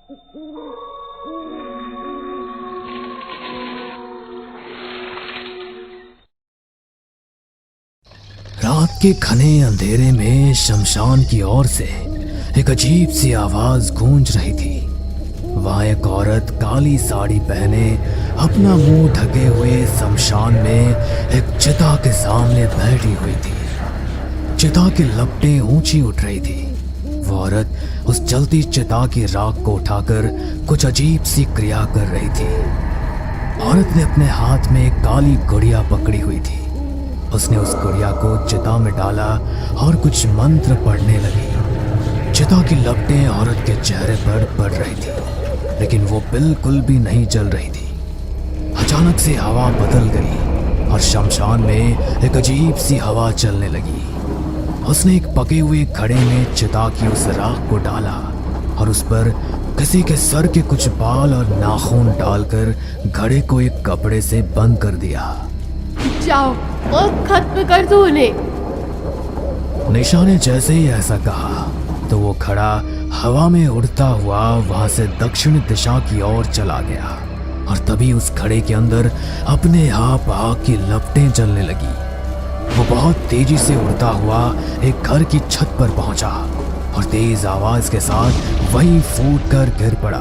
रात के घने अंधेरे में शमशान की ओर से एक अजीब सी आवाज गूंज रही थी। वहां एक औरत काली साड़ी पहने अपना मुंह ढके हुए शमशान में एक चिता के सामने बैठी हुई थी। चिता की लपटें ऊंची उठ रही थी। वो औरत उस जलती चिता की राख को उठाकर कुछ अजीब सी क्रिया कर रही थी। औरत ने अपने हाथ में एक काली गुड़िया पकड़ी हुई थी। उसने उस गुड़िया को चिता में डाला और कुछ मंत्र पढ़ने लगी। चिता की लपटें औरत के चेहरे पर पड़ रही थी, लेकिन वो बिल्कुल भी नहीं जल रही थी। अचानक से हवा बदल गई और शमशान में एक अजीब सी हवा चलने लगी। उसने एक पके हुए घड़े में चिता की उस राख को डाला और उस पर किसी के सर के कुछ बाल और नाखून डालकर घड़े को एक कपड़े से बंद कर दिया। जाओ और खत्म कर दो उन्हें। निशा ने जैसे ही ऐसा कहा तो वो घड़ा हवा में उड़ता हुआ वहां से दक्षिण दिशा की ओर चला गया और तभी उस घड़े के अंदर अपने आप आग की लपटें जलने लगी। वो बहुत तेजी से उड़ता हुआ एक घर की छत पर पहुंचा और तेज आवाज के साथ वहीं फूटकर गिर पड़ा।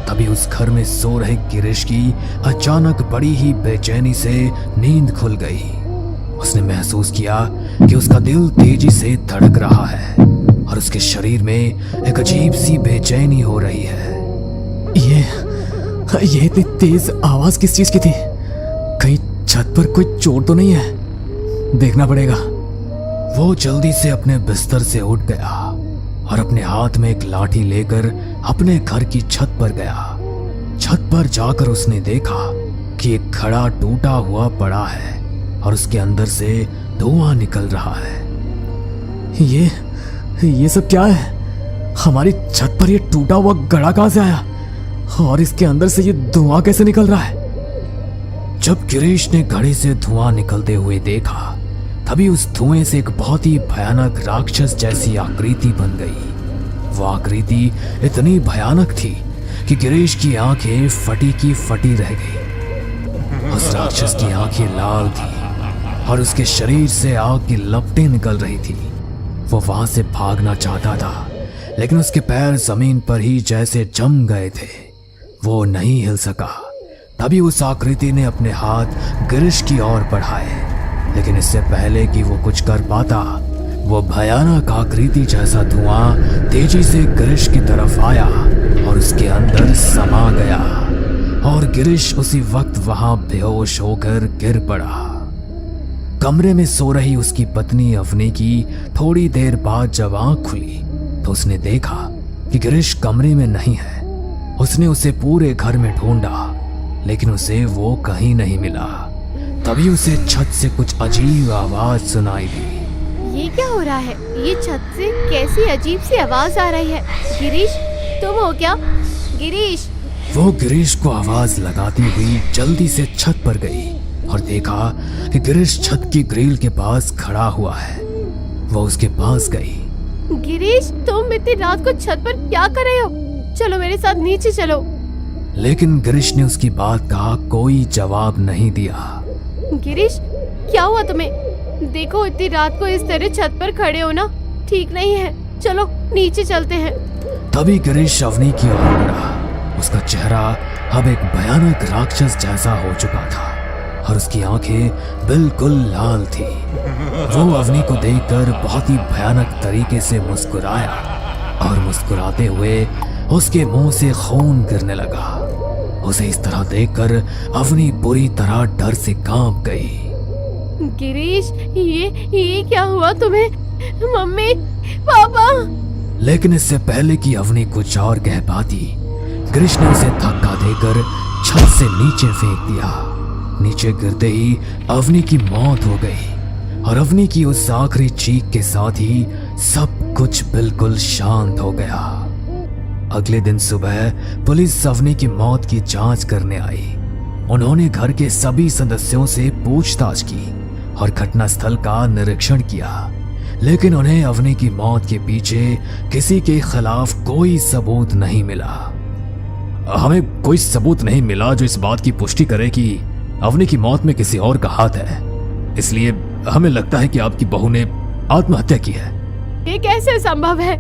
तभी उस घर में सो रहे गिरीश की अचानक बड़ी ही बेचैनी से नींद खुल गई। उसने महसूस किया कि उसका दिल तेजी से धड़क रहा है और उसके शरीर में एक अजीब सी बेचैनी हो रही है। ये इतनी तेज आवाज किस चीज की थी? कहीं छत पर कोई चोर तो नहीं है? देखना पड़ेगा। वो जल्दी से अपने बिस्तर से उठ गया और अपने हाथ में एक लाठी लेकर अपने घर की छत पर गया। छत पर जाकर उसने देखा कि एक घड़ा टूटा हुआ पड़ा है और उसके अंदर से धुआं निकल रहा है। ये सब क्या है? हमारी छत पर ये टूटा हुआ घड़ा कहां से आया और इसके अंदर से ये धुआं कैसे निकल रहा है? जब गिरीश ने घड़े से धुआं निकलते हुए देखा तभी उस धुएं से एक बहुत ही भयानक राक्षस जैसी आकृति बन गई। वो आकृति इतनी भयानक थी कि गिरीश की आंखें फटी की फटी रह गई। उस राक्षस की आंखें लाल थी और उसके शरीर से आग की लपटें निकल रही थी। वो वहां से भागना चाहता था, लेकिन उसके पैर जमीन पर ही जैसे जम गए थे। वो नहीं हिल सका। तभी उस आकृति ने अपने हाथ गिरीश की ओर बढ़ाए, लेकिन इससे पहले कि वो कुछ कर पाता, वो भयानक आकृति जैसा धुआं तेजी से गिरीश की तरफ आया और उसके अंदर समा गया और गिरीश उसी वक्त वहां बेहोश होकर गिर पड़ा। कमरे में सो रही उसकी पत्नी अवनी की थोड़ी देर बाद जब आंख खुली तो उसने देखा कि गिरीश कमरे में नहीं है। उसने उसे पूरे घर में ढूंढा, लेकिन उसे वो कहीं नहीं मिला। तभी उसे छत से कुछ अजीब आवाज सुनाई दी। ये क्या हो रहा है? ये छत से कैसी अजीब सी आवाज आ रही है? गिरीश, तुम हो क्या? गिरीश! वो गिरीश को आवाज लगाती हुई जल्दी से छत पर गई और देखा कि गिरीश छत की ग्रिल के पास खड़ा हुआ है। वो उसके पास गई। गिरीश, तुम इतनी रात को छत पर क्या कर रहे हो? चलो मेरे साथ नीचे चलो। लेकिन गिरीश ने उसकी बात का कोई जवाब नहीं दिया। गिरीश, क्या हुआ तुम्हें? देखो, इतनी रात को इस तरह छत पर खड़े हो ना, ठीक नहीं है। चलो नीचे चलते हैं। तभी गिरीश अवनी की ओर बढ़ा। उसका चेहरा अब एक भयानक राक्षस जैसा हो चुका था और उसकी आंखें बिल्कुल लाल थी। वो अवनी को देखकर बहुत ही भयानक तरीके से मुस्कुराया और मुस्कुराते हुए उसके मुंह से खून गिरने लगा। उसे इस तरह देखकर अवनी बुरी तरह डर से कांप गई। गिरीश, ये क्या हुआ तुम्हें? मम्मी, पापा! लेकिन इससे पहले कि अवनी कुछ और कह पाती, गिरीश ने उसे धक्का देकर छत से नीचे फेंक दिया। नीचे गिरते ही अवनी की मौत हो गई और अवनी की उस आखिरी चीख के साथ ही सब कुछ बिल्कुल शांत हो गया। अगले दिन सुबह पुलिस अवनी की मौत की जांच करने आई। उन्होंने घर के सभी सदस्यों से पूछताछ की और घटनास्थल का निरीक्षण किया, लेकिन उन्हें अवनी की मौत के पीछे किसी के खिलाफ कोई सबूत नहीं मिला। हमें कोई सबूत नहीं मिला जो इस बात की पुष्टि करे कि अवनी की मौत में किसी और का हाथ है, इसलिए हमें लगता है कि आपकी बहू ने आत्महत्या की है। ये कैसे संभव है?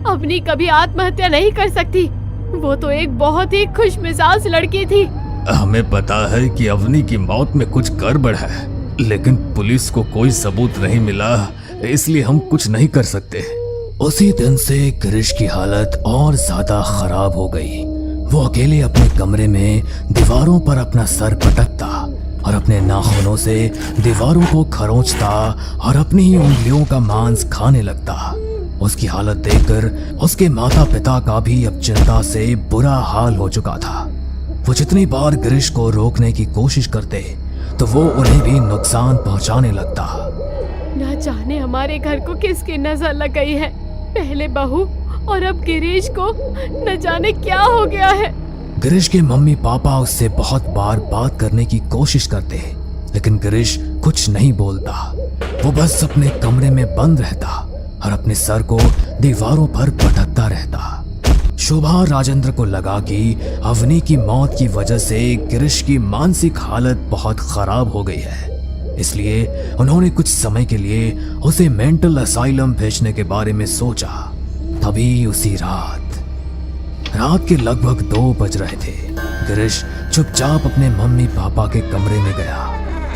अवनी कभी आत्महत्या नहीं कर सकती। वो तो एक बहुत ही खुशमिजाज लड़की थी। हमें पता है कि अवनी की मौत में कुछ गड़बड़ है, लेकिन पुलिस को कोई सबूत नहीं मिला, इसलिए हम कुछ नहीं कर सकते। उसी दिन से गिरीश की हालत और ज्यादा खराब हो गई। वो अकेले अपने कमरे में दीवारों पर अपना सर पटकता और अपने नाखूनों से दीवारों को खरोंचता और अपनी ही उंगलियों का मांस खाने लगता। उसकी हालत देखकर उसके माता पिता का भी अब चिंता से बुरा हाल हो चुका था। वो जितनी बार गिरीश को रोकने की कोशिश करते तो वो उन्हें भी नुकसान पहुंचाने लगता। न जाने हमारे घर को किसकी नजर लग गई है, पहले बहू और अब गिरीश को न जाने क्या हो गया है। गिरीश के मम्मी पापा उससे बहुत बार बात करने की कोशिश करते, लेकिन गिरीश कुछ नहीं बोलता। वो बस अपने कमरे में बंद रहता और अपने सर को दीवारों पर पटकता रहता। शोभा राजेंद्र को लगा कि अवनी की मौत की वजह से गिरीश की मानसिक हालत बहुत खराब हो गई है, इसलिए उन्होंने कुछ समय के लिए उसे मेंटल असाइलम भेजने के बारे में सोचा। तभी उसी रात के लगभग 2 बज रहे थे। गिरीश चुपचाप अपने मम्मी पापा के कमरे में गया।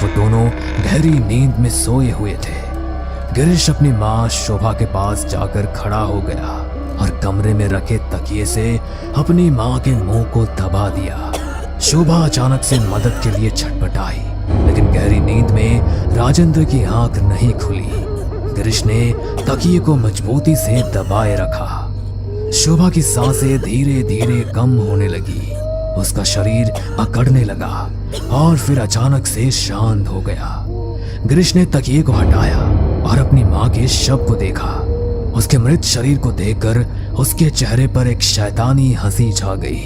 वो दोनों गहरी नींद में सोए हुए थे। गिरीश अपनी माँ शोभा के पास जाकर खड़ा हो गया और कमरे में रखे तकिए से अपनी माँ के मुंह को दबा दिया। शोभा अचानक से मदद के लिए छटपटाई, लेकिन गहरी नींद में राजेंद्र की आंख नहीं खुली। गिरीश ने तकिए को मजबूती से दबाए रखा। शोभा की सांसें धीरे धीरे कम होने लगी। उसका शरीर अकड़ने लगा और फिर अचानक से शांत हो गया। गिरीश ने तकिए को हटाया और अपनी माँ के शव को देखा। उसके मृत शरीर को देखकर उसके चेहरे पर एक शैतानी हंसी छा गई।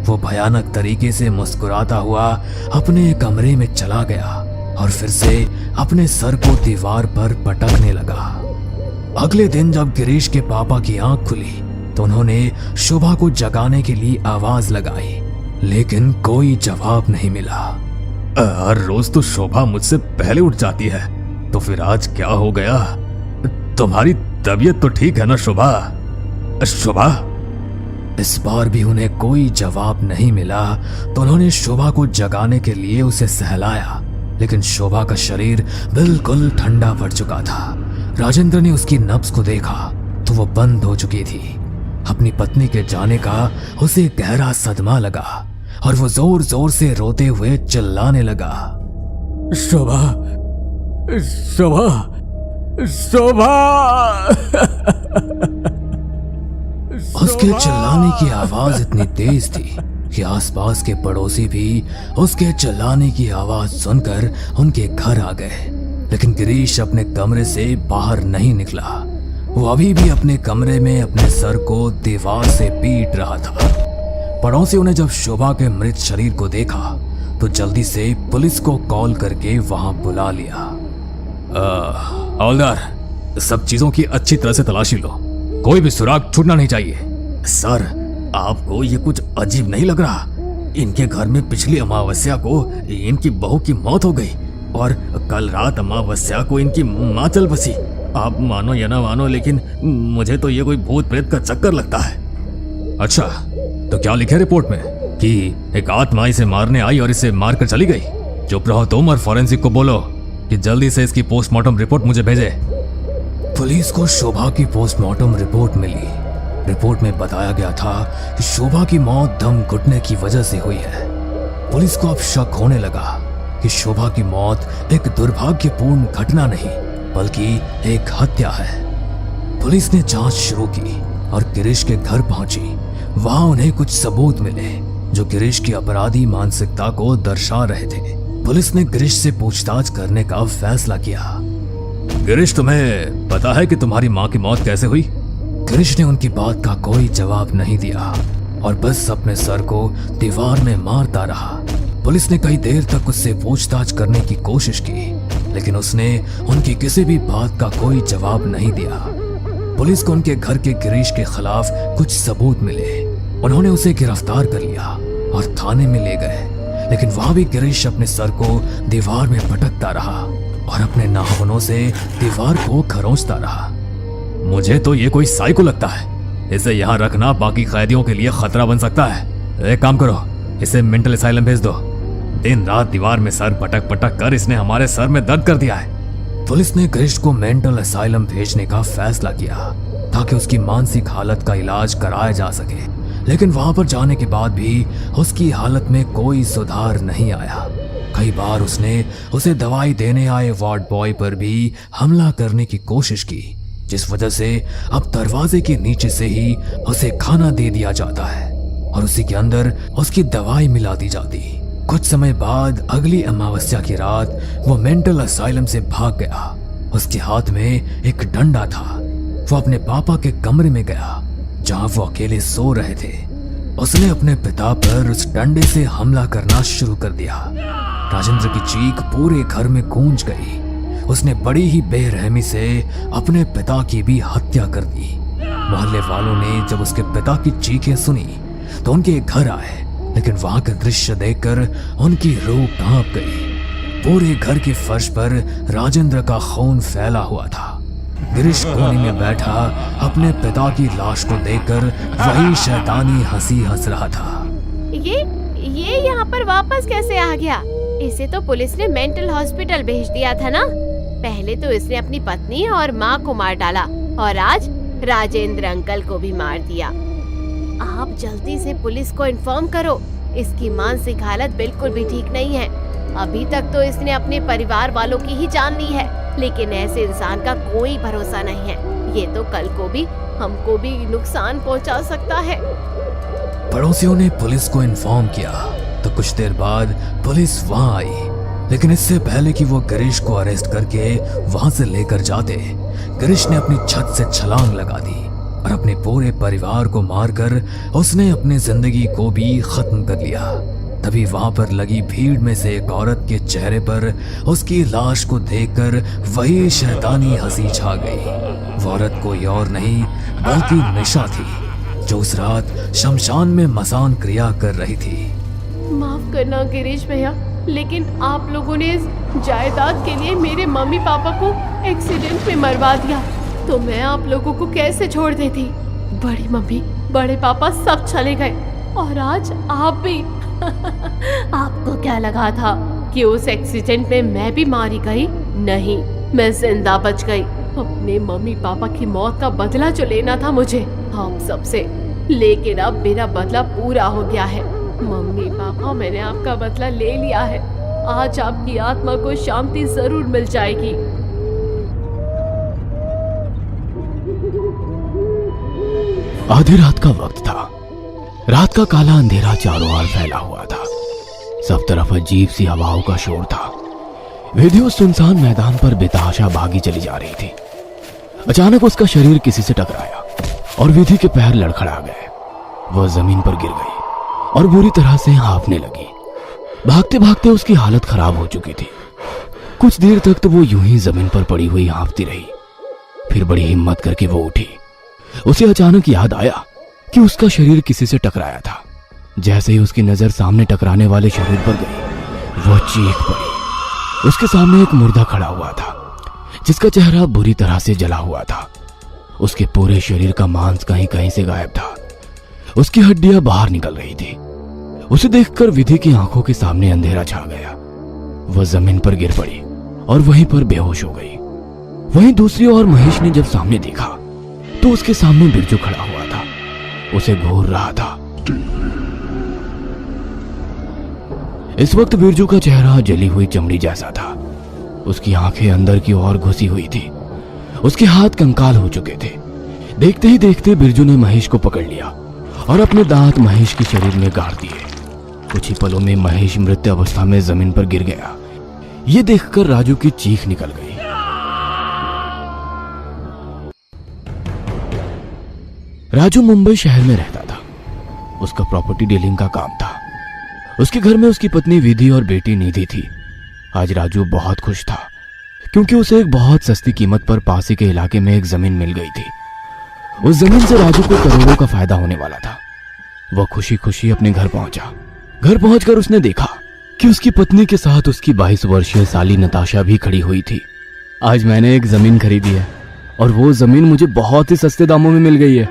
वो भयानक तरीके से मुस्कुराता हुआ अपने कमरे में चला गया और फिर से अपने सर को दीवार पर पटकने लगा। अगले दिन जब गिरीश के पापा की आंख खुली तो उन्होंने शोभा को जगाने के लिए आवाज लगाई, लेकिन कोई जवाब नहीं मिला। हर रोज तो शोभा मुझसे पहले उठ जाती है, तो फिर आज क्या हो गया? तुम्हारी तबीयत तो ठीक है ना शोभा? शोभा? इस बार भी उन्हें कोई जवाब नहीं मिला तो उन्होंने शोभा को जगाने के लिए उसे सहलाया, लेकिन शोभा का शरीर बिल्कुल ठंडा पड़ चुका था। राजेंद्र ने उसकी नब्ज को देखा तो वो बंद हो चुकी थी। अपनी पत्नी के जाने का उसे गहरा सदमा लगा और वो जोर जोर से रोते हुए चिल्लाने लगा, शोभा, शोभा, शोभा। उसके चिल्लाने की आवाज इतनी तेज थी कि आसपास के पड़ोसी भी उसके चिल्लाने की आवाज सुनकर उनके घर आ गए, लेकिन गिरीश अपने कमरे से बाहर नहीं निकला। वो अभी भी अपने कमरे में अपने सर को दीवार से पीट रहा था। पड़ोसियों ने जब शोभा के मृत शरीर को देखा तो जल्दी से पुलिस को कॉल करके वहां बुला लिया। हवलदार, सब चीजों की अच्छी तरह से तलाशी लो, कोई भी सुराग छूटना नहीं चाहिए। सर, आपको ये कुछ अजीब नहीं लग रहा? इनके घर में पिछली अमावस्या को इनकी बहू की मौत हो गई और कल रात अमावस्या को इनकी माँ चल बसी। आप मानो या ना मानो, लेकिन मुझे तो ये कोई भूत प्रेत का चक्कर लगता है। अच्छा, तो क्या लिखे रिपोर्ट में कि एक आत्मा इसे मारने आई और इसे मारकर चली गई? चुप रहो तुम और फॉरेंसिक को बोलो कि जल्दी से इसकी पोस्टमार्टम रिपोर्ट मुझे भेजे। पुलिस को शोभा की पोस्टमार्टम रिपोर्ट मिली। रिपोर्ट में बताया गया था कि शोभा की मौत दम घुटने की वजह से हुई है। पुलिस को अब शक होने लगा कि शोभा की मौत एक दुर्भाग्यपूर्ण घटना नहीं बल्कि एक हत्या है। पुलिस ने जांच शुरू की और गिरीश के घर पहुंची। वहां उन्हें कुछ सबूत मिले जो गिरीश की अपराधी मानसिकता को दर्शा रहे थे। पुलिस ने गिरीश से पूछताछ करने का फैसला किया। गिरीश, तुम्हें पता है कि तुम्हारी माँ की मौत कैसे हुई? गिरीश ने उनकी बात का कोई जवाब नहीं दिया और बस अपने सर को दीवार में मारता रहा। पुलिस ने कई देर तक उससे पूछताछ करने की कोशिश की, लेकिन उसने उनकी किसी भी बात का कोई जवाब नहीं दिया। पुलिस को उनके घर के गिरीश के खिलाफ कुछ सबूत मिले। उन्होंने उसे गिरफ्तार कर लिया और थाने में ले गए, लेकिन वहां भी गिरीश अपने सर को दीवार में पटकता रहा और अपने नाखूनों से दीवार को खरोंचता रहा। मुझे तो ये कोई साइको लगता है। इसे यहाँ रखना बाकी कैदियों के लिए खतरा बन सकता है। एक काम करो, इसे मेंटल असाइलम भेज दो। दिन रात दीवार में सर पटक पटक कर इसने हमारे सर में दर्द कर दिया है। पुलिस ने गिरीश को मेंटल असाइलम भेजने का फैसला किया ताकि उसकी मानसिक हालत का इलाज कराया जा सके, लेकिन वहां पर जाने के बाद भी उसकी हालत में कोई सुधार नहीं आया। कई बार उसने उसे दवाई देने आए वार्ड बॉय पर भी हमला करने की कोशिश की, जिस वजह से अब दरवाजे के नीचे से ही उसे खाना दे दिया जाता है और उसी के अंदर उसकी दवाई मिला दी जाती। कुछ समय बाद अगली अमावस्या की रात वो मेंटल असाइलम से भाग गया। उसके हाथ में एक डंडा था। वो अपने पापा के कमरे में गया जहां वो अकेले सो रहे थे। उसने अपने पिता पर उस डंडे से हमला करना शुरू कर दिया। राजेंद्र की चीख पूरे घर में गूंज गई। उसने बड़ी ही बेरहमी से अपने पिता की भी हत्या कर दी। मोहल्ले वालों ने जब उसके पिता की चीखें सुनी तो उनके घर आए, लेकिन वहां का दृश्य देखकर उनकी रूह कांप गई। पूरे घर के फर्श पर राजेंद्र का खून फैला हुआ था। गिरीश कोने में बैठा अपने पिता की लाश को देखकर वही शैतानी हंसी हंस रहा था। ये यहाँ पर वापस कैसे आ गया? इसे तो पुलिस ने मेंटल हॉस्पिटल भेज दिया था ना। पहले तो इसने अपनी पत्नी और माँ को मार डाला और आज राजेंद्र अंकल को भी मार दिया। आप जल्दी से पुलिस को इन्फॉर्म करो। इसकी मानसिक हालत बिल्कुल भी ठीक नहीं है। अभी तक तो इसने अपने परिवार वालों की ही जान ली है, लेकिन ऐसे इंसान का कोई भरोसा नहीं है। ये तो कल को भी हमको भी नुकसान पहुंचा सकता है। पड़ोसियों ने पुलिस को इन्फॉर्म किया तो कुछ देर बाद पुलिस वहां आई, लेकिन इससे पहले कि वो गिरीश को अरेस्ट करके वहां से लेकर जाते, गिरीश ने अपनी छत से छलांग लगा दी और अपने पूरे परिवार को मारकर उसने अपनी जिंदगी को भी खत्म कर लिया। तभी वहां पर लगी भीड़ में से एक औरत के चेहरे पर उसकी लाश को देखकर वही शैतानी हंसी छा गई। वो औरत कोई और नहीं बल्कि निशा थी, जो उस रात शमशान में मसान क्रिया कर रही थी। माफ करना गिरीश भैया, लेकिन आप लोगों ने इस जायदाद के लिए मेरे मम्मी पापा को एक्सीडेंट में मरवा दिया, तो मैं आप लोगों को कैसे छोड़ देती। बड़ी मम्मी बड़े पापा सब चले गए और आज आप भी। आपको क्या लगा था कि उस एक्सीडेंट में मैं भी मारी गई? नहीं, मैं जिंदा बच गई। अपने मम्मी पापा की मौत का बदला जो लेना था मुझे आप सबसे, लेकिन अब मेरा बदला पूरा हो गया है। मम्मी पापा, मैंने आपका बदला ले लिया है। आज आपकी आत्मा को शांति जरूर मिल जाएगी। आधी रात का वक्त था। रात का काला अंधेरा चारों ओर फैला हुआ था। सब तरफ अजीब सी हवाओं का शोर था। विधि उस सुनसान मैदान पर बेतहाशा भागी चली जा रही थी। अचानक उसका शरीर किसी से टकराया और विधि के पैर लड़खड़ा गए। वह जमीन पर गिर गई और बुरी तरह से हाँफने लगी। भागते भागते उसकी हालत खराब हो चुकी थी। कुछ देर तक तो वो यूं ही जमीन पर पड़ी हुई हाँफती रही। फिर बड़ी हिम्मत करके वो उठी। उसे अचानक याद आया कि उसका शरीर किसी से टकराया था। जैसे ही उसकी नजर सामने टकराने वाले शरीर पर गई, वो चीख पड़ी। उसके सामने एक मुर्दा खड़ा हुआ था, जिसका चेहरा बुरी तरह से जला हुआ था। उसके पूरे शरीर का मांस कहीं कहीं से गायब था। उसकी हड्डियां बाहर निकल रही थी। उसे देखकर विधि की आंखों के सामने अंधेरा छा गया। वह जमीन पर गिर पड़ी और वहीं पर बेहोश हो गई। वहीं दूसरी ओर महेश ने जब सामने देखा तो उसके सामने बिरजू खड़ा हुआ था। उसे घूर रहा था। इस वक्त बिरजू का चेहरा जली हुई चमड़ी जैसा था। उसकी आंखें अंदर की ओर घुसी हुई थी। उसके हाथ कंकाल हो चुके थे। देखते ही देखते बिरजू ने महेश को पकड़ लिया और अपने दांत महेश के शरीर में गाड़ दिए। कुछ ही पलों में महेश मृत अवस्था में जमीन पर गिर गया। ये देखकर राजू की चीख निकल गई। राजू मुंबई शहर में रहता था। उसका प्रॉपर्टी डीलिंग का काम था। उसके घर में उसकी पत्नी विधि और बेटी निधि थी। आज राजू बहुत खुश था क्योंकि उसे एक बहुत सस्ती कीमत पर पास ही के इलाके में एक जमीन मिल गई थी। उस जमीन से राजू को करोड़ों का फायदा होने वाला था। वह खुशी खुशी अपने घर पहुंचा। घर पहुंचकर उसने देखा कि उसकी पत्नी के साथ उसकी 22 वर्षीय साली नताशा भी खड़ी हुई थी। आज मैंने एक जमीन खरीदी है और वो जमीन मुझे बहुत ही सस्ते दामों में मिल गई है।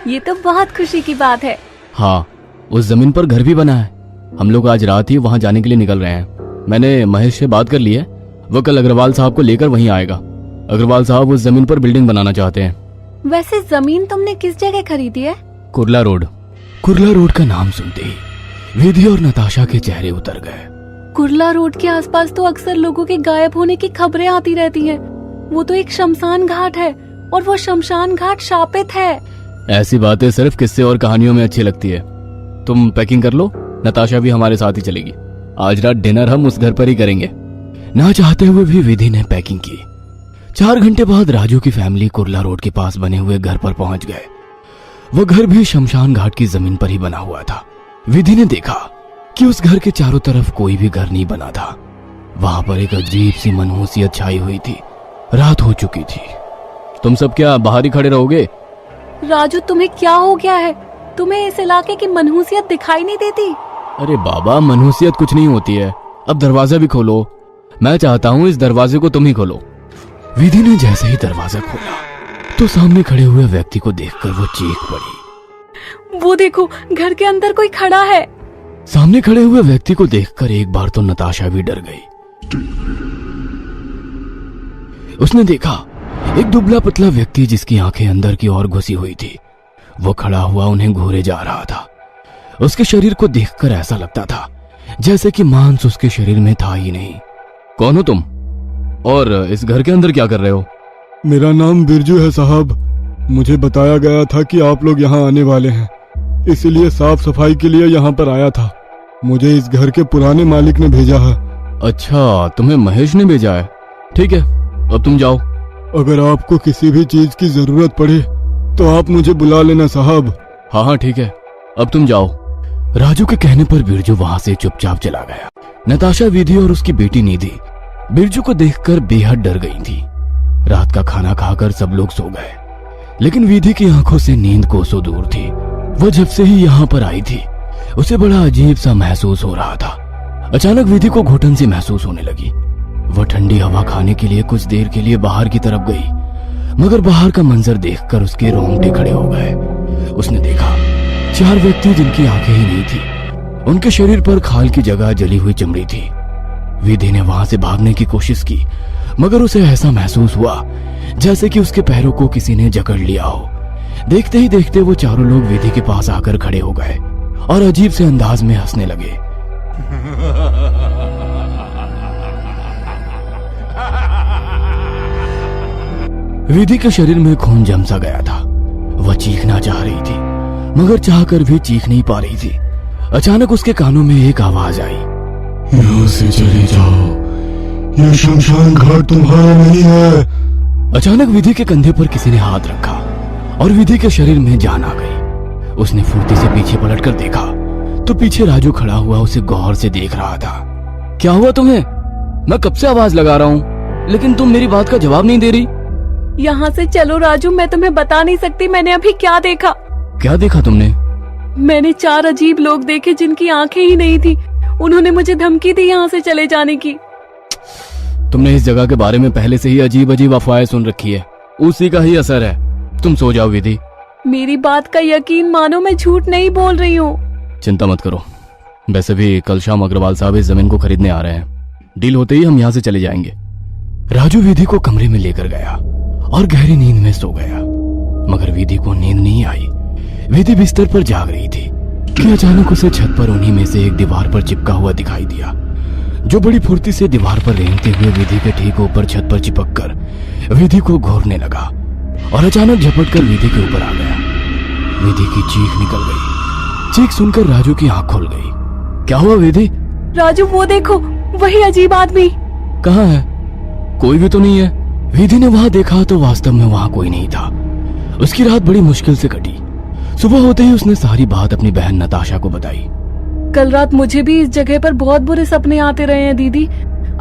ये तो बहुत खुशी की बात है। हाँ, उस जमीन पर घर भी बना है। हम लोग आज रात ही वहां जाने के लिए निकल रहे हैं। मैंने महेश से बात कर ली है, वो कल अग्रवाल साहब को लेकर वहीं आएगा। अग्रवाल साहब उस जमीन पर बिल्डिंग बनाना चाहते हैं। वैसे जमीन तुमने किस जगह खरीदी है? कुर्ला रोड। कुर्ला रोड का नाम सुनते ही विधि और नताशा के चेहरे उतर गए। कुर्ला रोड के आसपास तो अक्सर लोगों के गायब होने की खबरें आती रहती हैं। वो तो एक शमशान घाट है और वो शमशान घाट शापित है। ऐसी बातें सिर्फ किस्से और कहानियों में अच्छी लगती है। तुम पैकिंग कर लो, नताशा भी हमारे साथ ही चलेगी। आज रात डिनर हम उस घर पर ही करेंगे। ना चाहते हुए भी विधि ने पैकिंग की। 4 घंटे बाद राजू की फैमिली कुर्ला रोड के पास बने हुए घर पर पहुंच गए। वह घर भी शमशान घाट की जमीन पर ही बना हुआ था। विधि ने देखा कि उस घर के चारों तरफ कोई भी घर नहीं बना था। वहां पर एक अजीब सी मनहूसियत छाई हुई थी। रात हो चुकी थी। तुम सब क्या बाहर ही खड़े रहोगे? राजू, तुम्हें क्या हो गया है? तुम्हें इस इलाके की मनहूसियत दिखाई नहीं देती? अरे बाबा, मनहूसियत कुछ नहीं होती है। अब दरवाजा भी खोलो। मैं चाहता हूँ इस दरवाजे को तुम ही खोलो। विधि ने जैसे ही दरवाजा खोला तो सामने खड़े हुए व्यक्ति को देखकर वो चीख पड़ी। वो देखो, घर के अंदर कोई खड़ा है। सामने खड़े हुए व्यक्ति को देखकर एक बार तो नताशा भी डर गई। उसने देखा एक दुबला पतला व्यक्ति जिसकी आंखें अंदर की ओर घुसी हुई थी। वो खड़ा हुआ उन्हें घूरे जा रहा था। उसके शरीर को देखकर ऐसा लगता था जैसे कि मांस उसके शरीर में था ही नहीं। कौन हो तुम और इस घर के अंदर क्या कर रहे हो? मेरा नाम बिरजू है साहब। मुझे बताया गया था कि आप लोग यहाँ आने वाले हैं, इसलिए साफ सफाई के लिए यहाँ पर आया था। मुझे इस घर के पुराने मालिक ने भेजा है। अच्छा, तुम्हें महेश ने भेजा है। ठीक है, अब तुम जाओ। अगर आपको किसी भी चीज की जरूरत पड़े तो आप मुझे बुला लेना साहब। हाँ, ठीक है, अब तुम जाओ। राजू के कहने पर बिरजू वहां से चुपचाप चला गया। नताशा, विधि और उसकी बेटी निधि बिरजू को देखकर बेहद डर गई थी। रात का खाना खाकर सब लोग सो गए, लेकिन विधि की आंखों से नींद कोसों दूर थी। वो जब से ही यहाँ पर आई थी उसे बड़ा अजीब सा महसूस हो रहा था। अचानक विधि को घुटन सी महसूस होने लगी। वह ठंडी हवा खाने के लिए कुछ देर के लिए बाहर की तरफ गई, मगर बाहर का मंजर देखकर उसके रोंगटे खड़े हो गए। उसने देखा 4 व्यक्ति जिनकी आंखें ही नहीं थी। उनके शरीर पर खाल की जगह जली हुई चमड़ी थी। विधि ने वहां से भागने की कोशिश की, मगर उसे ऐसा महसूस हुआ जैसे कि उसके पैरों को किसी ने जकड़ लिया हो। देखते ही देखते वो चारों लोग विधि के पास आकर खड़े हो गए और अजीब से अंदाज में हंसने लगे। विधि के शरीर में खून जम सा गया था। वह चीखना चाह रही थी, मगर चाहकर भी चीख नहीं पा रही थी। अचानक उसके कानों में एक आवाज आई, यहाँ से चले जाओ, यह शमशान घाट तुम्हारा नहीं है। अचानक विधि के कंधे पर किसी ने हाथ रखा और विधि के शरीर में जान आ गई। उसने फुर्ती से पीछे पलटकर देखा तो पीछे राजू खड़ा हुआ उसे गौर से देख रहा था। क्या हुआ तुम्हें? मैं कब से आवाज लगा रहा हूँ, लेकिन तुम मेरी बात का जवाब नहीं दे रही। यहाँ से चलो राजू, मैं तुम्हें बता नहीं सकती मैंने अभी क्या देखा। क्या देखा तुमने? मैंने 4 अजीब लोग देखे जिनकी आंखें ही नहीं थी। उन्होंने मुझे धमकी दी यहाँ से चले जाने की। तुमने इस जगह के बारे में पहले से ही अजीब अजीब अफवाहें सुन रखी है, उसी का ही असर है। तुम सो जाओ विधि। मेरी बात का यकीन मानो, मैं झूठ नहीं बोल रही हूँ। चिंता मत करो, वैसे भी कल शाम अग्रवाल साहब इस जमीन को खरीदने आ रहे हैं। डील होते ही हम यहाँ से चले जाएंगे। राजू विधि को कमरे में लेकर गया और गहरी नींद में सो गया, मगर विधि को नींद नहीं आई। विधि बिस्तर पर जाग रही थी कि अचानक उसे छत पर उन्हीं में से एक दीवार पर चिपका हुआ दिखाई दिया, जो बड़ी फुर्ती से दीवार पर रेंगते हुए विधि के ठीक ऊपर छत पर चिपककर विधि को घोरने लगा और अचानक झपट कर विधि के ऊपर आ गया। विधि की चीख निकल गई। चीख सुनकर राजू की आंख खुल गई। क्या हुआ विधि? राजू, वो देखो, वही अजीब आदमी। कहाँ है? कोई भी तो नहीं है। विधि ने वहां देखा तो वास्तव में वहां कोई नहीं था। उसकी रात बड़ी मुश्किल से कटी। सुबह होते ही उसने सारी बात अपनी बहन नताशा को बताई। कल रात मुझे भी इस जगह पर बहुत बुरे सपने आते रहे हैं दीदी।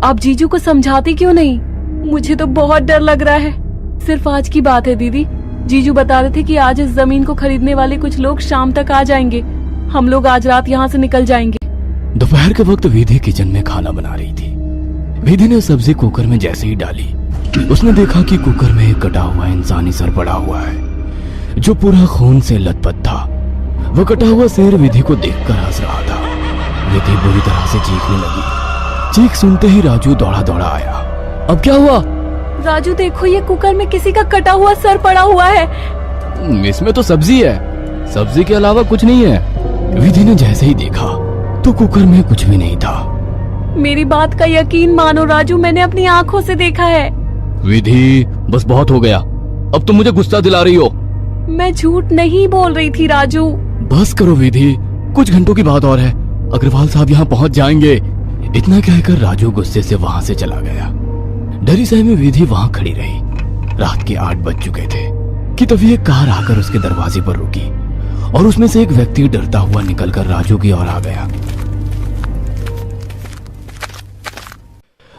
आप जीजू को समझाती क्यों नहीं? मुझे तो बहुत डर लग रहा है। सिर्फ आज की बात है दीदी, जीजू बता रहे थे कि आज इस जमीन को खरीदने वाले कुछ लोग शाम तक आ जाएंगे। हम लोग आज रात यहाँ से निकल जाएंगे। दोपहर के वक्त विधि किचन में खाना बना रही थी। विधि ने सब्जी कुकर में जैसे ही डाली, उसने देखा कि कुकर में एक कटा हुआ इंसानी सर पड़ा हुआ है जो पूरा खून से लथपथ था। वह कटा हुआ शेर विधि को देखकर हंस रहा था। विधि बुरी तरह से चीखने लगी। चीख सुनते ही राजू दौड़ा दौड़ा आया। अब क्या हुआ? राजू देखो, ये कुकर में किसी का कटा हुआ सर पड़ा हुआ है। इसमें तो सब्जी है, सब्जी के अलावा कुछ नहीं है। विधि ने जैसे ही देखा तो कुकर में कुछ भी नहीं था। मेरी बात का यकीन मानो राजू, मैंने अपनी आंखों से देखा है। विधि बस बहुत हो गया, अब तुम मुझे गुस्सा दिला रही हो। मैं झूठ नहीं बोल रही थी राजू। बस करो विधि, कुछ घंटों की बात और है, अग्रवाल साहब यहाँ पहुँच जाएंगे। इतना कहकर राजू गुस्से से वहाँ से चला गया। डरी सहमी विधि वहाँ खड़ी रही। रात के 8 बज चुके थे कि तभी एक कार आकर उसके दरवाजे पर रुकी और उसमें से एक व्यक्ति डरता हुआ निकलकर राजू की ओर आ गया।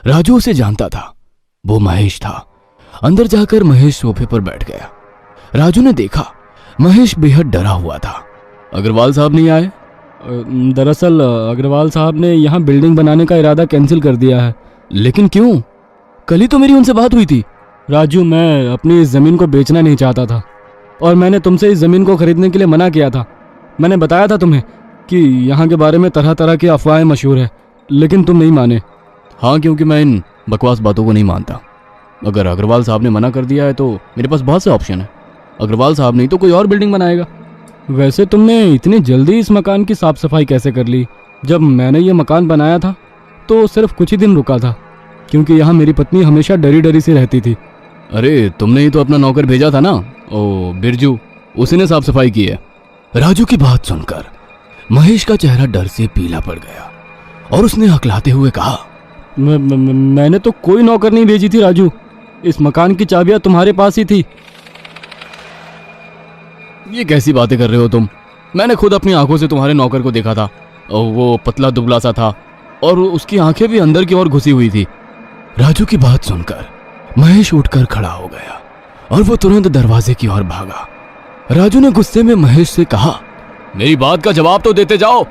राजू उसे जानता था, वो महेश था। अंदर जाकर महेश सोफे पर बैठ गया। राजू ने देखा महेश बेहद डरा हुआ था। अग्रवाल साहब नहीं आए? दरअसल अग्रवाल साहब ने यहाँ बिल्डिंग बनाने का इरादा कैंसिल कर दिया है। लेकिन क्यों? कल ही तो मेरी उनसे बात हुई थी। राजू, मैं अपनी इस जमीन को बेचना नहीं चाहता था और मैंने तुमसे इस जमीन को खरीदने के लिए मना किया था। मैंने बताया था तुम्हें कि यहाँ के बारे में तरह तरह की अफवाहें मशहूर है, लेकिन तुम नहीं माने। हाँ, क्योंकि मैं इन बकवास बातों को नहीं मानता। अगर अग्रवाल साहब ने मना कर दिया है तो मेरे पास बहुत से ऑप्शन है। अग्रवाल साहब नहीं तो कोई और बिल्डिंग बनाएगा। वैसे तुमने इतनी जल्दी इस मकान की साफ सफाई कैसे कर ली? जब मैंने ये मकान बनाया था तो सिर्फ कुछ ही दिन रुका था, क्योंकि यहाँ मेरी पत्नी हमेशा डरी डरी सी रहती थी। अरे तुमने ही तो अपना नौकर भेजा था ना, ओ बिरजू, उसी ने साफ सफाई की है। राजू की बात सुनकर महेश का चेहरा डर से पीला पड़ गया और उसने हकलाते हुए कहा, मैंने तो कोई नौकर नहीं भेजी थी राजू। इस मकान की चाबियां तुम्हारे पास ही थी। ये कैसी बातें कर रहे हो तुम? मैंने खुद अपनी आंखों से तुम्हारे नौकर को देखा था। वो पतला दुबला सा था और उसकी आंखें भी अंदर की ओर घुसी हुई थी। राजू की बात सुनकर महेश उठकर खड़ा हो गया और वो तुरंत दरवाजे की ओर भागा। राजू ने गुस्से में महेश से कहा, मेरी बात का जवाब तो देते जाओ।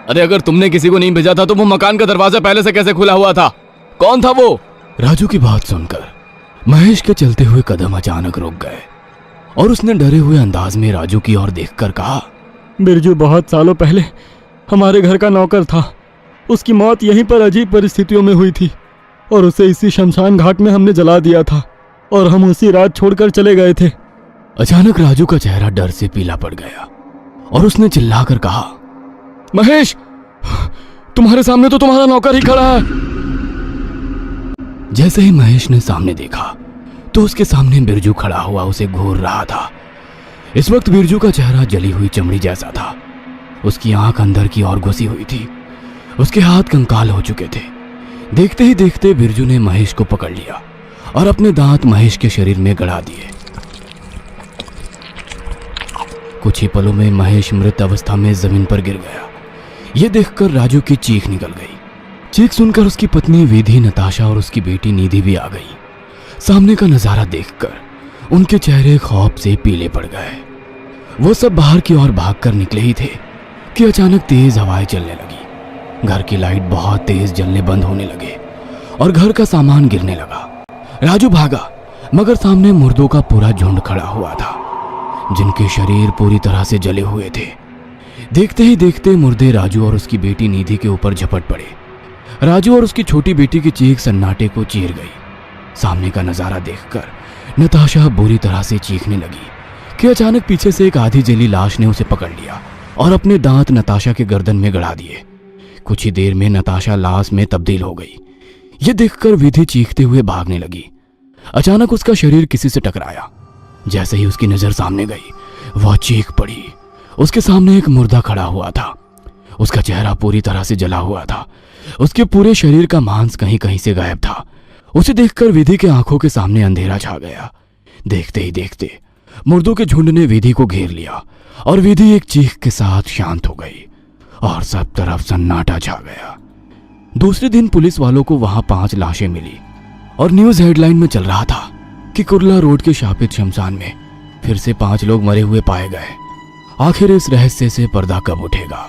अरे अगर तुमने किसी को नहीं भेजा था तो वो मकान का दरवाजा पहले से कैसे खुला हुआ था? कौन था वो? राजू की बात सुनकर महेश के चलते हुए कदम अचानक रुक गए और उसने डरे हुए अंदाज में राजू की ओर देखकर कहा, बिरजू बहुत सालों पहले हमारे घर का नौकर था। उसकी मौत यहीं पर अजीब परिस्थितियों में हुई थी और उसे इसी शमशान घाट में हमने जला दिया था और हम उसी रात छोड़कर चले गए थे। अचानक राजू का चेहरा डर से पीला पड़ गया और उसने चिल्लाकर कहा, महेश, तुम्हारे सामने तो तुम्हारा नौकर ही खड़ा है। जैसे ही महेश ने सामने देखा तो उसके सामने बिरजू खड़ा हुआ उसे घूर रहा था। इस वक्त बिरजू का चेहरा जली हुई चमड़ी जैसा था। उसकी आंख अंदर की ओर घुसी हुई थी। उसके हाथ कंकाल हो चुके थे। देखते ही देखते बिरजू ने महेश को पकड़ लिया और अपने दांत महेश के शरीर में गड़ा दिए। कुछ ही पलों में महेश मृत अवस्था में जमीन पर गिर गया। यह देखकर राजू की चीख निकल गई। चीख सुनकर उसकी पत्नी विधि, नताशा और उसकी बेटी निधि भी आ गई। सामने का नजारा देखकर उनके चेहरे खौफ से पीले पड़ गए। वो सब बाहर की ओर भागकर निकले ही थे कि अचानक तेज हवाएं चलने लगी। घर की लाइट बहुत तेज जलने बंद होने लगे और घर का सामान गिरने लगा। राजू भागा मगर सामने मुर्दों का पूरा झुंड खड़ा हुआ था जिनके शरीर पूरी तरह से जले हुए थे। देखते ही देखते मुर्दे राजू और उसकी बेटी निधि के ऊपर झपट पड़े। राजू और उसकी छोटी बेटी की चीख सन्नाटे को चीर गई। सामने का नजारा देखकर नताशा बुरी तरह से चीखने लगी कि अचानक पीछे से एक आधी जली लाश ने उसे पकड़ लिया और अपने दांत नताशा के गर्दन में गड़ा दिए। कुछ ही देर में नताशा लाश में तब्दील हो गई। यह देखकर विधि चीखते हुए भागने लगी। अचानक उसका शरीर किसी से टकराया। जैसे ही उसकी नजर सामने गई वह चीख पड़ी। उसके सामने एक मुर्दा खड़ा हुआ था। उसका चेहरा पूरी तरह से जला हुआ था। उसके पूरे शरीर का मांस कहीं कहीं से गायब था। उसे देखकर विधि के आंखों के सामने अंधेरा छा गया। देखते ही देखते मुर्दों के झुंड ने विधि को घेर लिया और विधि एक चीख के साथ शांत हो गई। और सब तरफ सन्नाटा छा गया। दूसरे दिन पुलिस वालों को वहां 5 लाशें मिली और न्यूज हेडलाइन में चल रहा था कि कुर्ला रोड के शापित शमशान में फिर से 5 लोग मरे हुए पाए गए। आखिर इस रहस्य से पर्दा कब उठेगा?